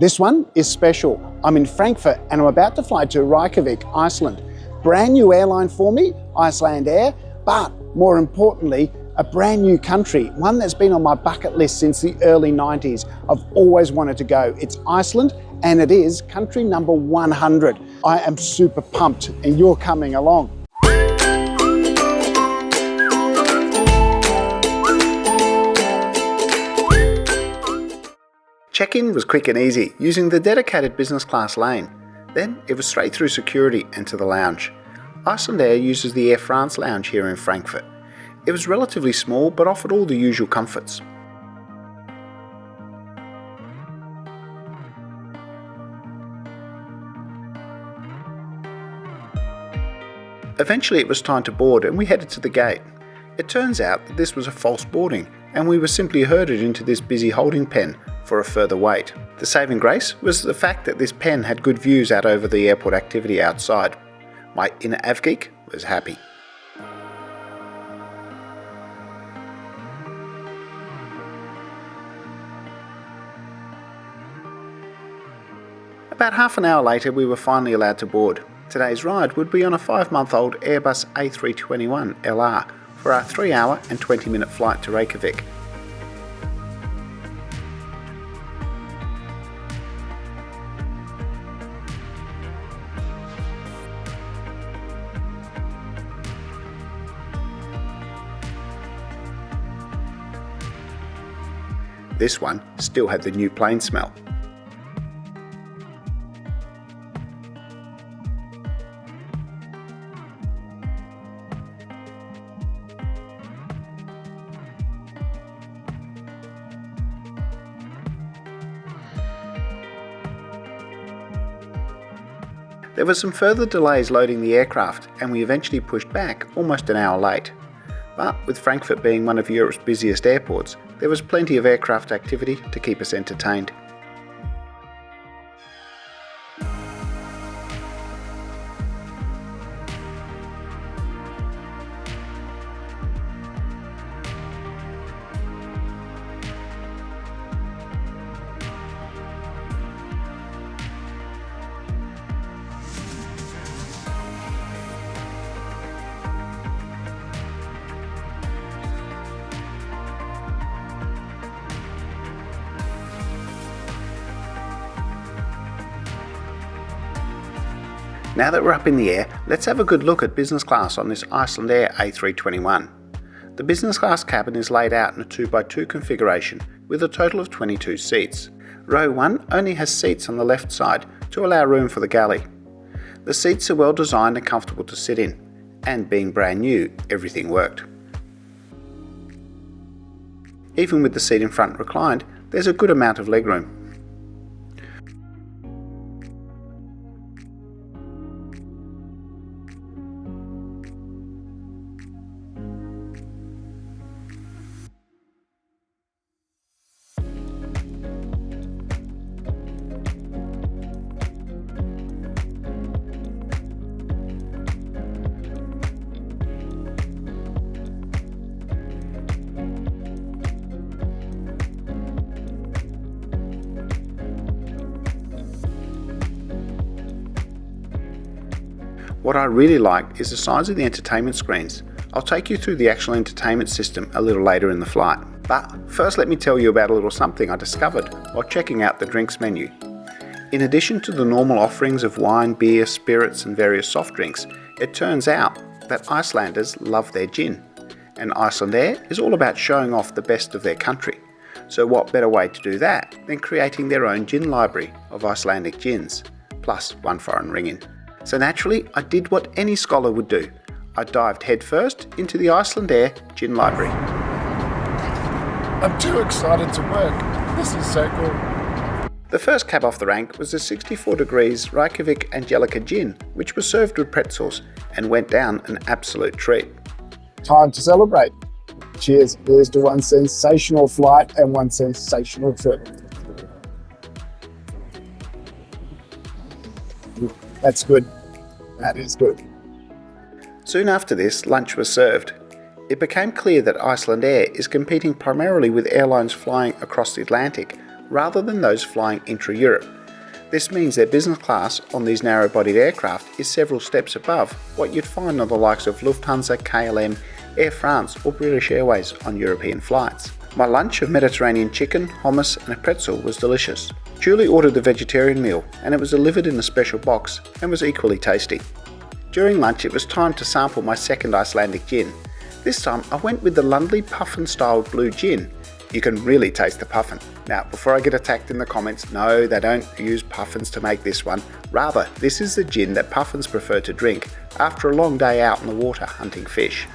This one is special. I'm in Frankfurt and I'm about to fly to Reykjavik, Iceland. Brand new airline for me, Iceland Air, but more importantly, a brand new country, one that's been on my bucket list since the early 90s. I've always wanted to go. It's Iceland, and it is country number 100. I am super pumped and you're coming along. Check-in was quick and easy using the dedicated business class lane. Then it was straight through security and to the lounge. Iceland Air uses the Air France lounge here in Frankfurt. It was relatively small but offered all the usual comforts. Eventually it was time to board and we headed to the gate. It turns out that this was a false boarding and we were simply herded into this busy holding pen for a further wait. The saving grace was the fact that this pen had good views out over the airport activity outside. My inner avgeek was happy. About half an hour later we were finally allowed to board. Today's ride would be on a 5-month-old Airbus A321LR for our 3-hour and 20-minute flight to Reykjavik. This one still had the new plane smell. There were some further delays loading the aircraft and we eventually pushed back almost an hour late. But with Frankfurt being one of Europe's busiest airports, there was plenty of aircraft activity to keep us entertained. Now that we're up in the air, let's have a good look at business class on this Iceland Air A321. The business class cabin is laid out in a 2x2 configuration with a total of 22 seats. Row 1 only has seats on the left side to allow room for the galley. The seats are well designed and comfortable to sit in, and being brand new, everything worked. Even with the seat in front reclined, there's a good amount of legroom. What I really like is the size of the entertainment screens. I'll take you through the actual entertainment system a little later in the flight. But first let me tell you about a little something I discovered while checking out the drinks menu. In addition to the normal offerings of wine, beer, spirits and various soft drinks, it turns out that Icelanders love their gin. And Iceland Air is all about showing off the best of their country. So what better way to do that than creating their own gin library of Icelandic gins, plus one foreign ring-in. So naturally, I did what any scholar would do. I dived headfirst into the Iceland Air Gin Library. I'm too excited to work. This is so cool. The first cab off the rank was the 64 degrees Reykjavik and I'll gin, which was served with pretzels and went down an absolute treat. Time to celebrate. Cheers. Here's to one sensational flight and one sensational trip. That's good. That is good. Soon after this, lunch was served. It became clear that Iceland Air is competing primarily with airlines flying across the Atlantic, rather than those flying intra-Europe. This means their business class on these narrow-bodied aircraft is several steps above what you'd find on the likes of Lufthansa, KLM, Air France or British Airways on European flights. My lunch of Mediterranean chicken, hummus and a pretzel was delicious. Julie ordered the vegetarian meal and it was delivered in a special box and was equally tasty. During lunch it was time to sample my second Icelandic gin. This time I went with the Lundley Puffin styled blue gin. You can really taste the puffin. Now, before I get attacked in the comments, no, they don't use puffins to make this one. Rather, this is the gin that puffins prefer to drink after a long day out in the water hunting fish.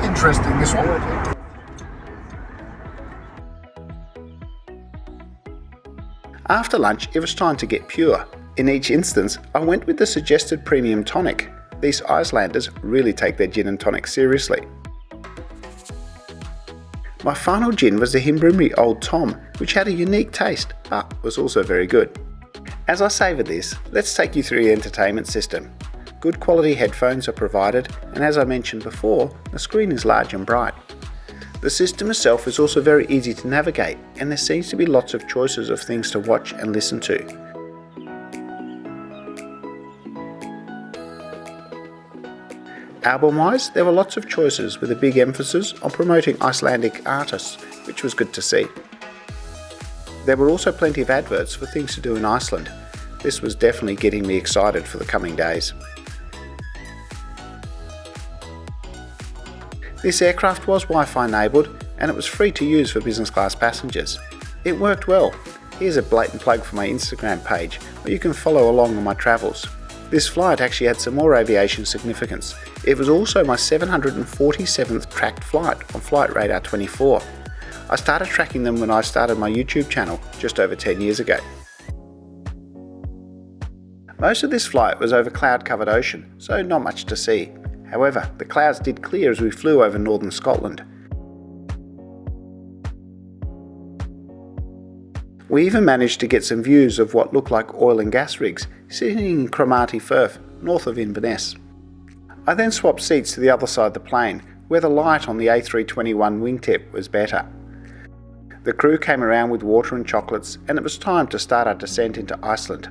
Interesting this one. After lunch, it was time to get pure. In each instance, I went with the suggested premium tonic. These Icelanders really take their gin and tonic seriously. My final gin was the Himbrimri Old Tom, which had a unique taste, but was also very good. As I savour this, let's take you through the entertainment system. Good quality headphones are provided, and as I mentioned before, the screen is large and bright. The system itself is also very easy to navigate, and there seems to be lots of choices of things to watch and listen to. Album-wise, there were lots of choices with a big emphasis on promoting Icelandic artists, which was good to see. There were also plenty of adverts for things to do in Iceland. This was definitely getting me excited for the coming days. This aircraft was Wi-Fi enabled and it was free to use for business class passengers. It worked well. Here's a blatant plug for my Instagram page where you can follow along on my travels. This flight actually had some more aviation significance. It was also my 747th tracked flight on Flight Radar 24. I started tracking them when I started my YouTube channel just over 10 years ago. Most of this flight was over cloud-covered ocean, so not much to see. However, the clouds did clear as we flew over northern Scotland. We even managed to get some views of what looked like oil and gas rigs sitting in Cromarty Firth, north of Inverness. I then swapped seats to the other side of the plane, where the light on the A321 wingtip was better. The crew came around with water and chocolates, and it was time to start our descent into Iceland.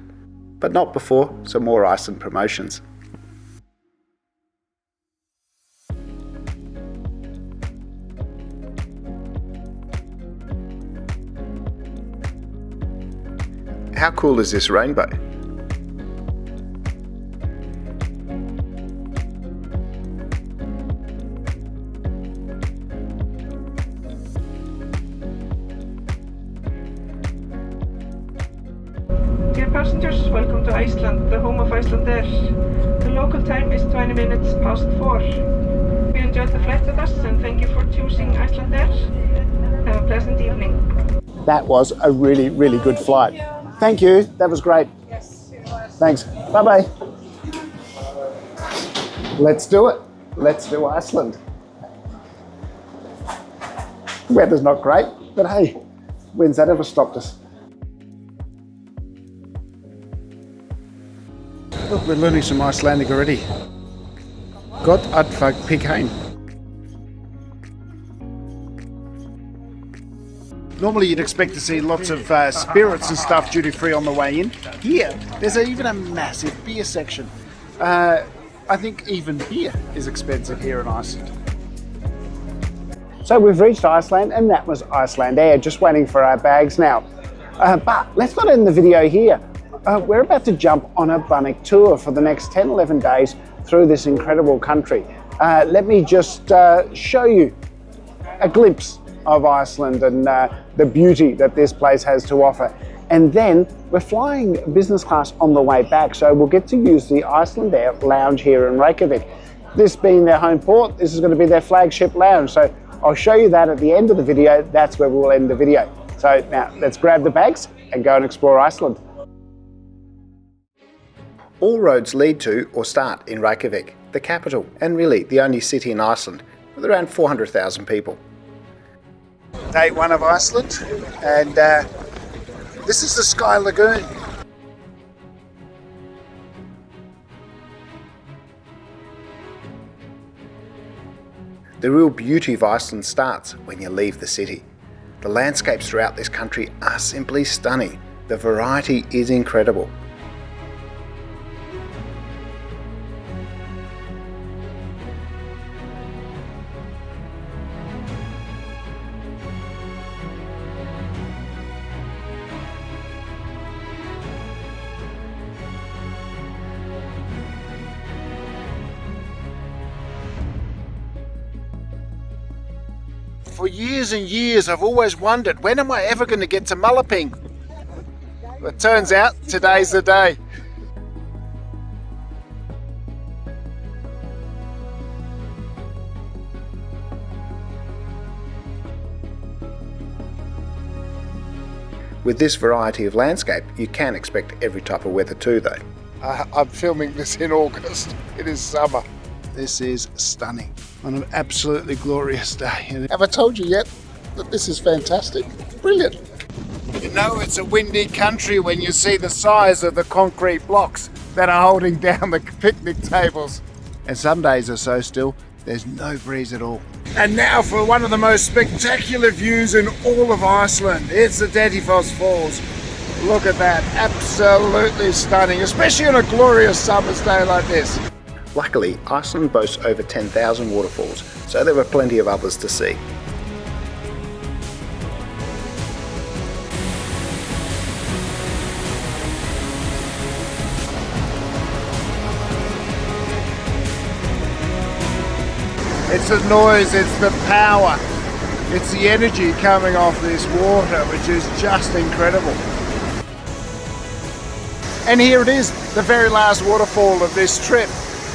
But not before some more Iceland promotions. How cool is this rainbow? Dear passengers, welcome to Iceland, the home of Iceland Air. The local time is 20 minutes past 4. We enjoyed the flight with us and thank you for choosing Iceland Air. Have a pleasant evening. That was a really, really good flight. Thank you. That was great. Yes, it was. Thanks. Bye-bye. Let's do it. Let's do Iceland. Weather's not great, but hey, when's that ever stopped us? Look, we're learning some Icelandic already. Gott att få pigg heim. Normally you'd expect to see lots of spirits and stuff duty free on the way in. Here, there's even a massive beer section. I think even beer is expensive here in Iceland. So we've reached Iceland and that was Iceland Air, just waiting for our bags now. But let's not end the video here. We're about to jump on a bunnick tour for the next 10-11 days through this incredible country. Let me just show you a glimpse of Iceland and the beauty that this place has to offer. And then we're flying business class on the way back, so we'll get to use the Iceland Air lounge here in Reykjavik. This being their home port, this is going to be their flagship lounge, so I'll show you that at the end of the video. That's where we'll end the video. So now let's grab the bags and go and explore Iceland. All roads lead to or start in Reykjavik, the capital and really the only city in Iceland with around 400,000 people. Day one of Iceland, and this is the Sky Lagoon. The real beauty of Iceland starts when you leave the city. The landscapes throughout this country are simply stunning. The variety is incredible. For years and years I've always wondered, when am I ever going to get to Mullaping? It turns out today's the day. With this variety of landscape, you can expect every type of weather too though. I'm filming this in August. It is summer. This is stunning on an absolutely glorious day. Have I told you yet that this is fantastic? Brilliant. You know it's a windy country when you see the size of the concrete blocks that are holding down the picnic tables. And some days are so still, there's no breeze at all. And now for one of the most spectacular views in all of Iceland. It's the Dettifoss Falls. Look at that, absolutely stunning, especially on a glorious summer's day like this. Luckily, Iceland boasts over 10,000 waterfalls, so there were plenty of others to see. It's the noise, it's the power, it's the energy coming off this water, which is just incredible. And here it is, the very last waterfall of this trip.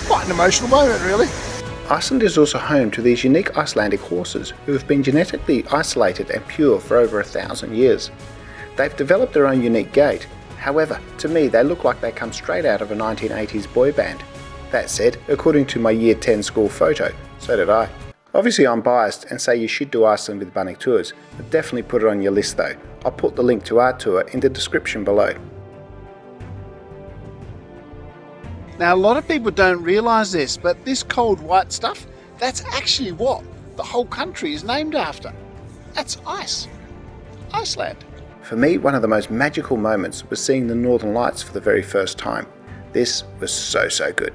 Quite an emotional moment, really. Iceland is also home to these unique Icelandic horses who have been genetically isolated and pure for over 1,000 years. They've developed their own unique gait. However, to me they look like they come straight out of a 1980s boy band. That said, according to my Year 10 school photo, so did I. Obviously I'm biased and say you should do Iceland with Bunnik Tours, but definitely put it on your list though. I'll put the link to our tour in the description below. Now a lot of people don't realise this, but this cold white stuff, that's actually what the whole country is named after. That's ice. Iceland. For me, one of the most magical moments was seeing the Northern Lights for the very first time. This was so good.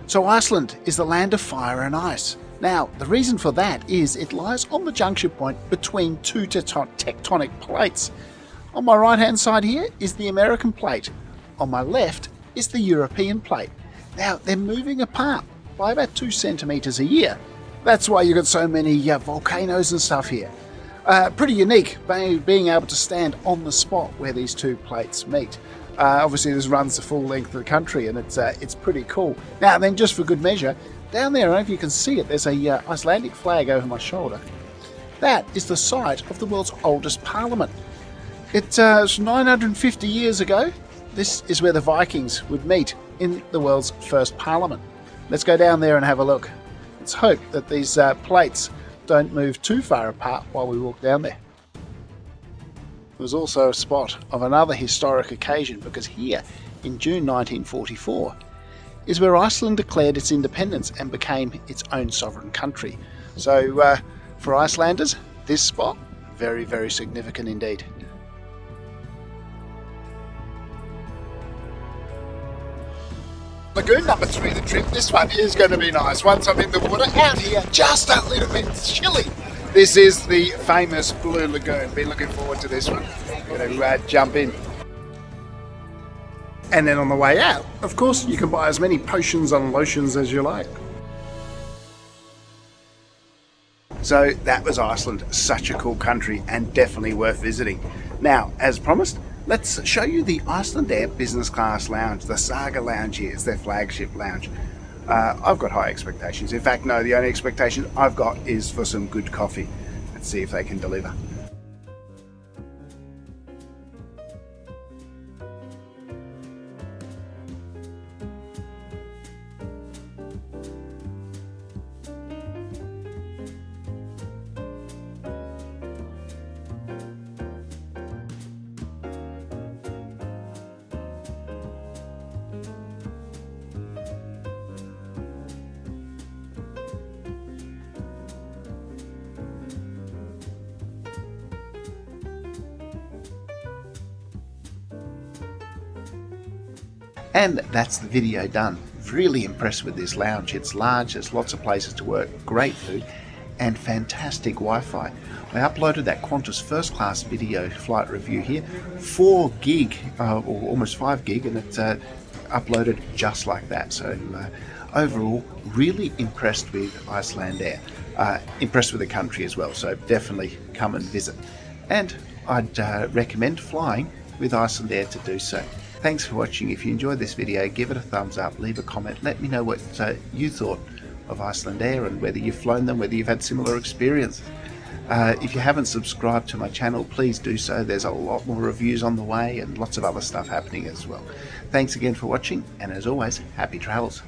So Iceland is the land of fire and ice. Now, the reason for that is it lies on the junction point between two tectonic plates. On my right hand side here is the American plate. On my left is the European plate. Now, they're moving apart by about 2 centimetres a year. That's why you've got so many volcanoes and stuff here. Pretty unique, being able to stand on the spot where these two plates meet. Obviously this runs the full length of the country and it's pretty cool. Now then, just for good measure, down there, I don't know if you can see it, there's a Icelandic flag over my shoulder. That is the site of the world's oldest parliament. It was 950 years ago. This is where the Vikings would meet in the world's first parliament. Let's go down there and have a look. Let's hope that these plates don't move too far apart while we walk down there. It was also a spot of another historic occasion, because here in June 1944 is where Iceland declared its independence and became its own sovereign country. So for Icelanders, this spot, very significant indeed. Lagoon number 3 of the trip. This one is going to be nice. Once I'm in the water, out here, just a little bit chilly. This is the famous Blue Lagoon. Been looking forward to this one. Going to jump in. And then on the way out, of course, you can buy as many potions and lotions as you like. So that was Iceland. Such a cool country and definitely worth visiting. Now, as promised, let's show you the Iceland Air Business Class lounge. The Saga lounge here is their flagship lounge. I've got high expectations. In fact, no, the only expectation I've got is for some good coffee. Let's see if they can deliver. And that's the video done. Really impressed with this lounge. It's large, there's lots of places to work, great food, and fantastic Wi-Fi. I uploaded that Qantas first class video flight review here, 4 gig, or almost 5 gig, and it's uploaded just like that. So overall, really impressed with Iceland Air. Impressed with the country as well, so definitely come and visit. And I'd recommend flying with Iceland Air to do so. Thanks for watching. If you enjoyed this video, give it a thumbs up, leave a comment, let me know what you thought of Iceland Air and whether you've flown them, whether you've had similar experiences. If you haven't subscribed to my channel, please do so. There's a lot more reviews on the way and lots of other stuff happening as well. Thanks again for watching, and as always, happy travels.